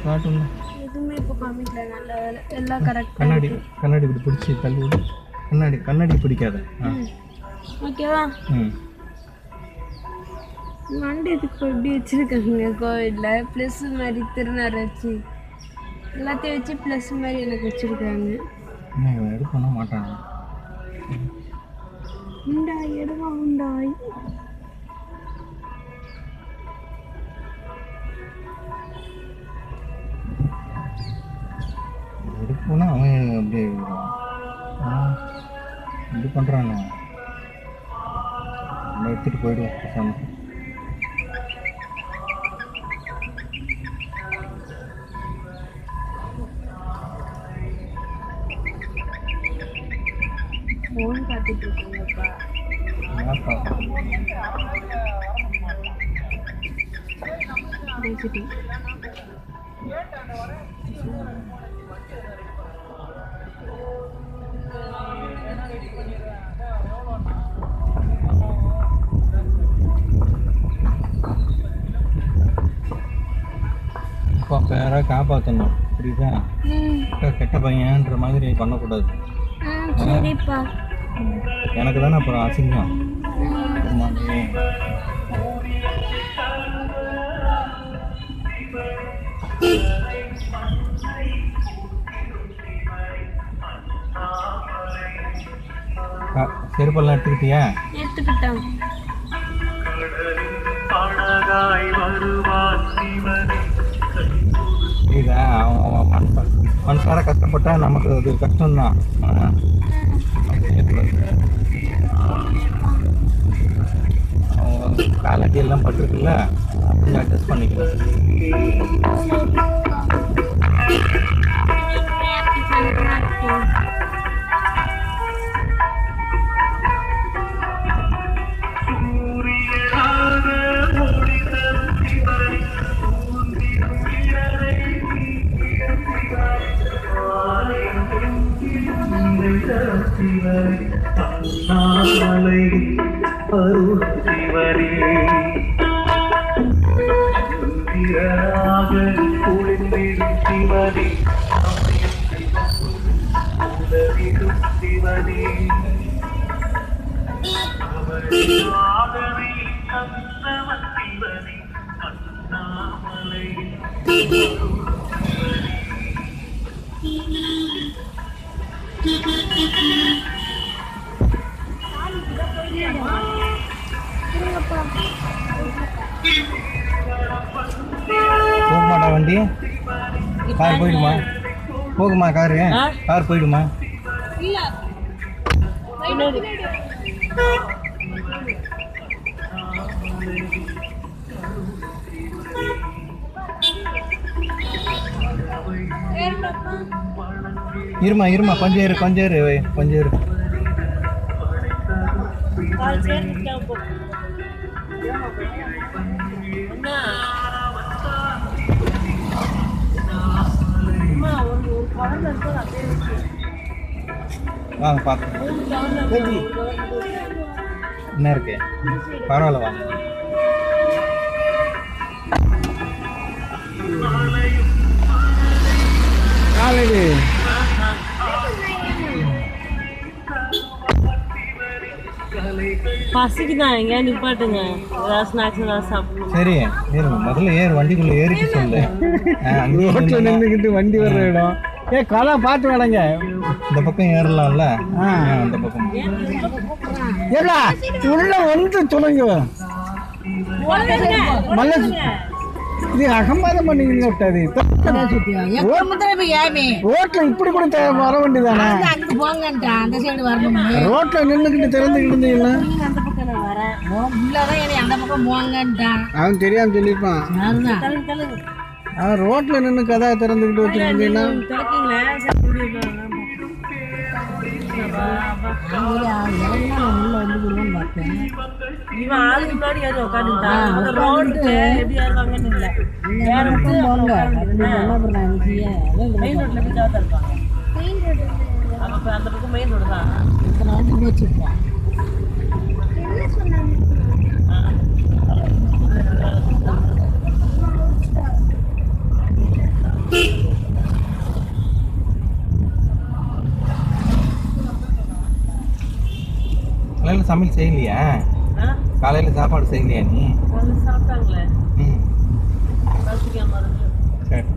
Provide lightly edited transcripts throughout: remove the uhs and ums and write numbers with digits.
காட்டணும். எதுவுமே இப்போ காமிக்கல. நல்ல வேலை, எல்லாம் கரெக்டாக. கண்ணாடி இப்படி பிடிச்சி தள்ளி விடு. கண்ணாடி பிடிக்காத. ஓகேவா? மண்டபத்துக்கு எப்படி வச்சுருக்காங்க கோவிலில் ப்ளஸ் மாதிரி திருநாறு வச்சு எல்லாத்தையும் வச்சு ப்ளஸ் மாதிரி எனக்கு வச்சுருக்காங்க. எடுக்க மாட்டாங்க. உண்டாய் எடுவா உண்டாய். எடுக்கணும்னா அவன் அப்படியே இது பண்ணுறாங்க. நம்ம எடுத்துகிட்டு போயிடுவோம் பேசாம. ஃபோன் பார்த்துட்டு இருக்காங்கப்பா. பேசிட்டு அப்பா பேரை காப்பாற்றணும், புரியுதா? கெட்ட பையன்ற மாதிரி பண்ணக்கூடாது. சரிப்பா. எனக்கு தானே அப்புறம் அசிங்கம். செருப்பெல்லாம் எடுத்துக்கிட்டியா? எடுத்துக்கிட்டேன். புரியுதா? அவன் மனசார கஷ்டப்பட்டா நமக்கு அது கஷ்டம்தான். காலட்டி எல்லாம் பட்டுருக்குல்ல, அப்படி அட்ஜஸ்ட் பண்ணிக்கலாம். போகுமாடா வண்டி? கார் போயிடுமா? போகுமா காரு? கார் போயிடுமா? இருமா கொஞ்சம் இரு. வாங்க பார்த்து என்ன இருக்கு, பரவாயில்ல வாங்க. காலையில் பசிக்குதான், எங்க நிப்பாட்டுங்க, ஏதாவது ஸ்நாக்ஸ் ஏதாவது சாப்பிடணும். சரி முதல்ல வண்டிக்குள்ள ஏறிட்டு சொல்லு. ரோட்ல நின்றுக்கிட்டு வண்டி வர்ற இடம் கலா பார்த்து வேடங்க. இந்த பக்கம் ஏறலாம்ல, அந்த பக்கம் உள்ள வந்து சொல்லுங்க. இது அகம்பாதம் பண்ணிக்கிட்டு விட்டாது. ரோட்ல இப்படி கூட வர வேண்டியதானே? ரோட்ல நின்றுக்கிட்டு திறந்துக்கிட்டு இருந்தீங்களா? அவன் தெரியாம சொல்லிருப்பான். ரோட்ல நின்று கதா திறந்துக்கிட்டு வச்சிருந்தீங்கன்னா இவன் ஆளுக்கு முன்னாடி யாரு உட்காந்துட்டான். ரோடு எப்படி யாருவாங்கன்னு இல்லை, வேற மெயின் ரோட்ல எப்படி ஜாத்தா இருப்பாங்க. அப்போ அந்த பக்கம் மெயின் ரோடு தான். காலையில் சமையல் செய்யலையா? காலையில் சாப்பாடு செய்யலையா நீ? சாப்பிட்டாங்களே. ம் சரி.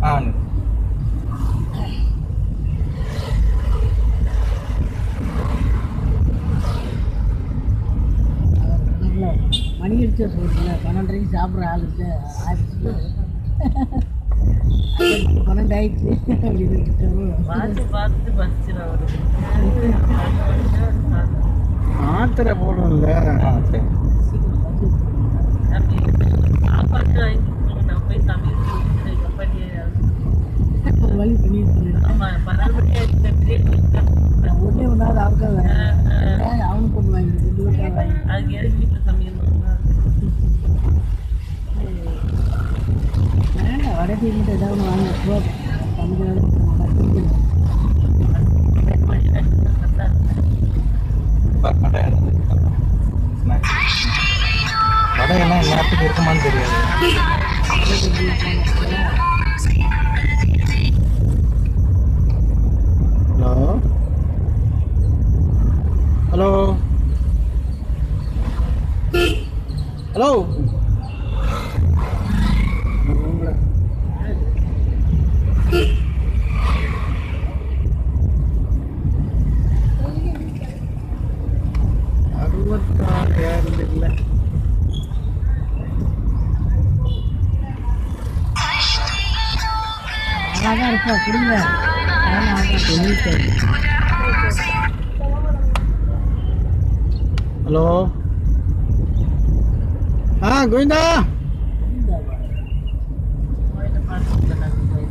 ஆ மணி அடிச்சா சொல்லுங்க 12:30 சாப்பிட்ற ஆள் இருக்கு. 12 ஆயிடுச்சு அப்படின்னு மாத்திரை போடணும்ல. சரி. ஒரு வழி பண்ணிட்டு ஒன்றே ஒன்றாவது அவனுக்கு அவனுக்கு கொண்டு வாங்கி வேண்டாம். வடக்கு மட்டும் ஏதாவது வாங்க கடையெல்லாம் எல்லாத்துக்கும் இருக்குமான்னு தெரியாது. ஹலோ ஹலோ ஹலோ இல்லை. அழகாக இருப்பா கொடுங்க. ஹலோ கோவிந்தா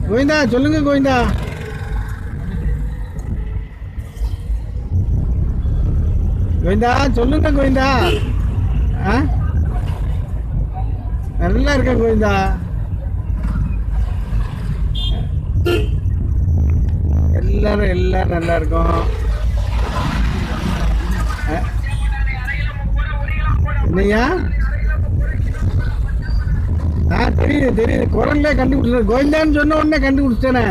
கோவிந்தா சொல்லுங்க கோவிந்தா. கோவிந்தா சொல்லுங்க கோவிந்தா. நல்லா இருக்க கோவிந்தா. எல்லாரும் நல்லா இருக்கும். என்னையா? தெரியுது குரல்ல கண்டுபிடிச்சேன். கோவிந்தான்னு சொன்ன உடனே கண்டுபிடிச்சேனே.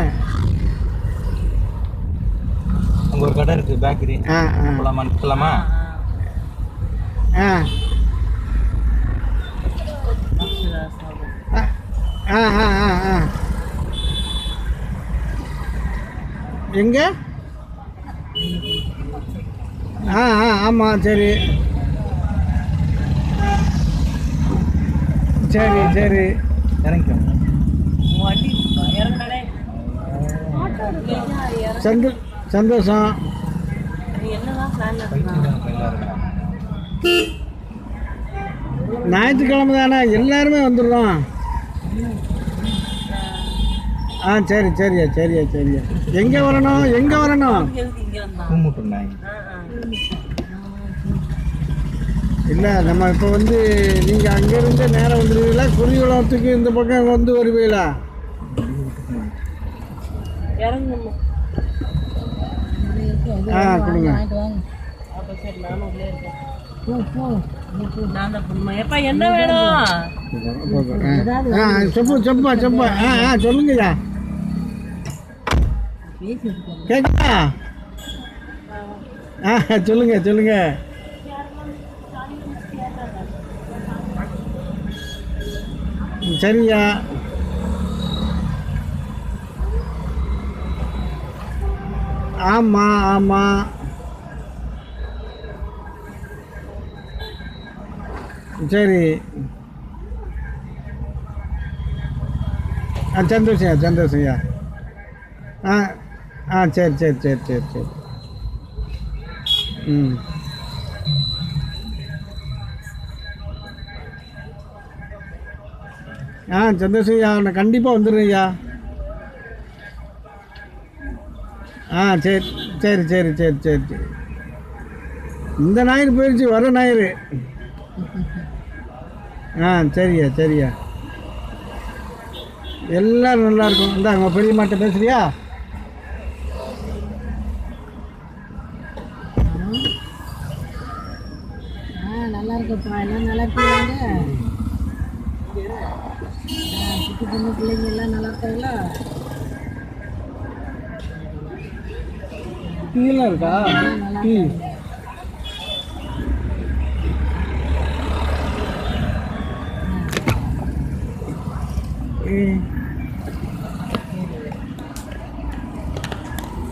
அங்கே ஒரு கடை இருக்கு பேக்கரி. போலாமா? எங்க? ஆமாம். சரி சரி சரி இறங்கிக்கோங்க. சந்தோஷம். ஞாயிற்றுக்கிழமை தானே எல்லாருமே வந்துடுறோம். சரியா. எங்கே வரணும்? இல்லை நம்ம இப்போ வந்து நீங்கள் அங்கேருந்து நேரம் வந்துடுவீங்களா? குறிகுளத்துக்கு இந்த பக்கம் வந்து வருவீங்களா? கொடுங்க. என்ன வேணும்? செப்பா சொல்லுங்கய்யா. கேட்குதா? சொல்லுங்க. சரியா. ஆமாம். சரி. சந்தோஷம்யா. சரி. ம் சந்தோஷம்யா. நான் கண்டிப்பாக வந்துடுறேன்யா. சரி. இந்த ஞாயிறு போயிடுச்சு, வர ஞாயிறு. சரியா. எல்லோரும் நல்லாயிருக்கும். இந்தாங்க பெரிய மாட்ட பேசுறியா? நல்லா இருக்குப்பா. எல்லாம் நல்லா இருக்குறாங்க. தங்கச்சி பொண்ணு பிள்ளைங்க எல்லாம் நல்லா இருக்காங்களா? டீலாம் இருக்கா? டீ ம்